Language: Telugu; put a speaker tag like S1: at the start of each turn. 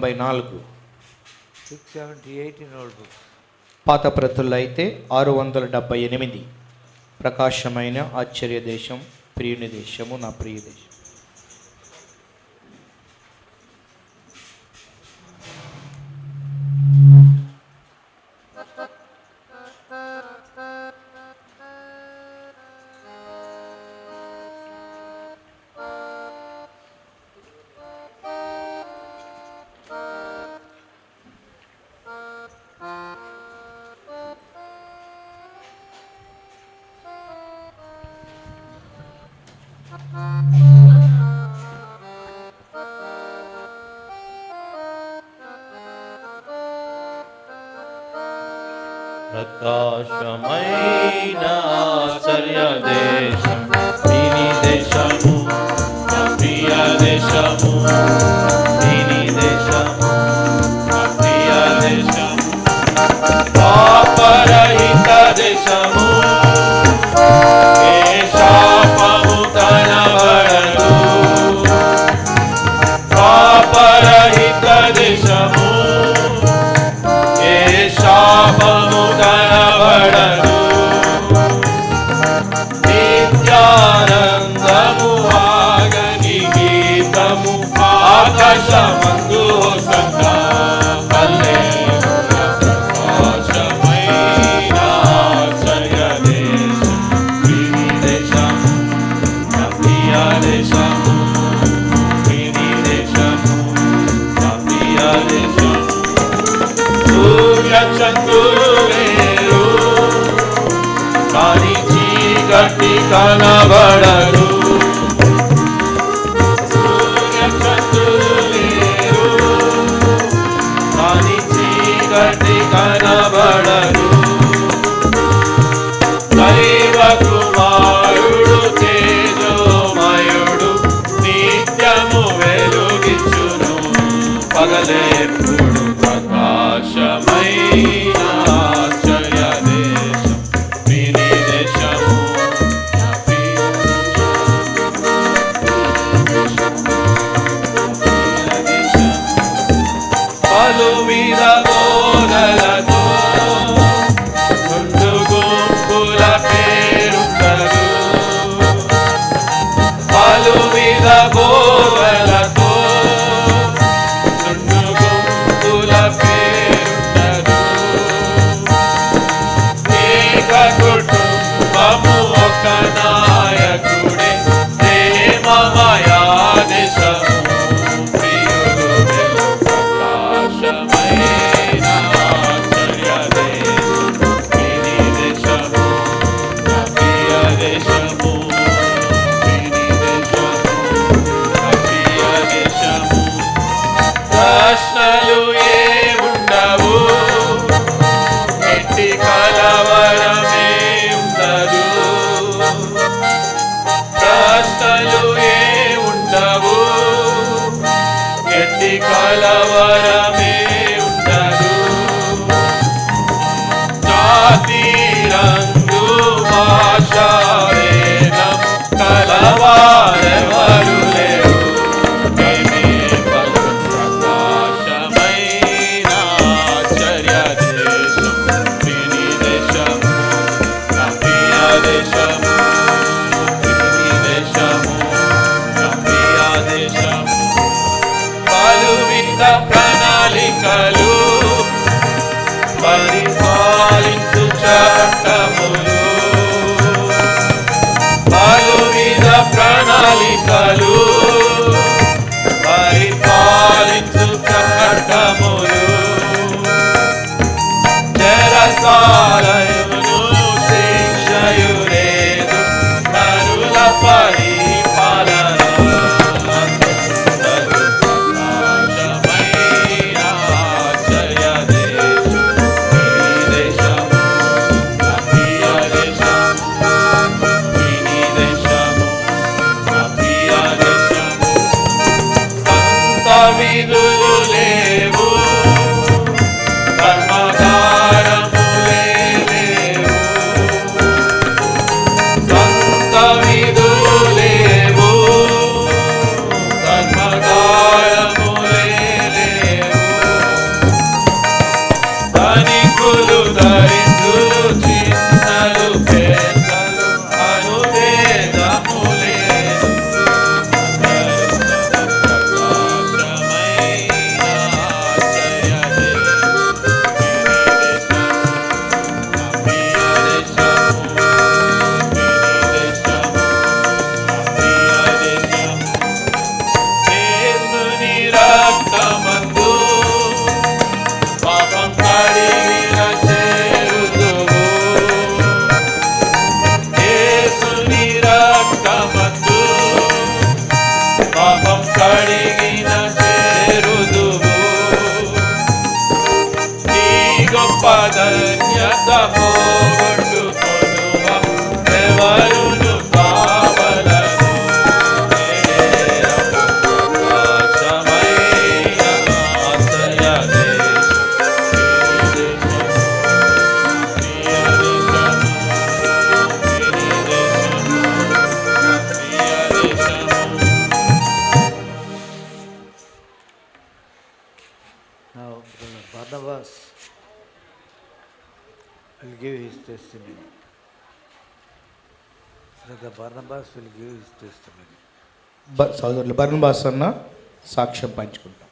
S1: 94
S2: 678 in old books.
S1: పాత ప్రతుల్లో అయితే 678 ప్రకాశమైన ఆశ్చర్య దేశం, ప్రియుని దేశము, నా ప్రియ దేశం.
S3: ప్రకాశమైన ఆశ్చర్య దేశం, ప్రియుని దేశము, నా ప్రియ దేశము, ప్రియుని దేశము, నా ప్రియ దేశము, పాపరహిత దేశము, ఏ శాపము కనబడదు, పాపరహిత దేశము, ఏ శాపము కనబడదు, నిత్యానందము ఆగని గీతము ఆకాశమందు హోసన్నా, హల్లెలూయా. ప్రకాశమైన ఆశ్చర్య దేశం, ప్రియుని దేశము, నా ప్రియ దేశము, ప్రియుని దేశము, నా ప్రియ దేశము. సూర్య చంద్రులు లేరు, కానీ చీకటి కనబడదు, సూర్య చంద్రులు లేరు, కానీ చీకటి కనబడదు, దైవ కుమారుడు తేజోమయుడు నిత్యము వెలుగించును, పగలెప్పుడు. ప్రకాశమైన ఆశ్చర్య దేశం, ప్రియుని దేశము, నా ప్రియ దేశము. పలువిధ బోధలతో రెండు గుంపుల పేరుండదు, పలువిధ బోధలతో రెండు గుంపుల పేరుండదు, ఏక కుటుంబము ఒక నాయకుడే, ప్రేమమయా దేశము, ప్రియుడు వెలు. ప్రకాశమైన ఆశ్చర్య దేశం, ప్రియుని దేశము, నా ప్రియ దేశము, ప్రియుని దేశము, నా ప్రియ దేశము. ప్రశ్నలు ఏముండవు, ఎట్టి కలవరమే ఉండదు, ప్రశ్నలు ఏముండవు, ఎట్టి కలవరమే ఉండదు, జాతి రంగు భాష వేదం కలవారెవరు లేరు, మేమే పలు. ప్రకాశమైన ఆశ్చర్య దేశం, ప్రియుని దేశము, నా ప్రియ దేశము, ప్రియుని దేశము, నా ప్రియ దేశము. పలువిధ ప్రణాళిక
S2: will give his testimony. Brother Barnabas will give his testimony.
S1: సోదరులు బర్నబాస్ అన్న సాక్ష్యం పంచుకుంటాం.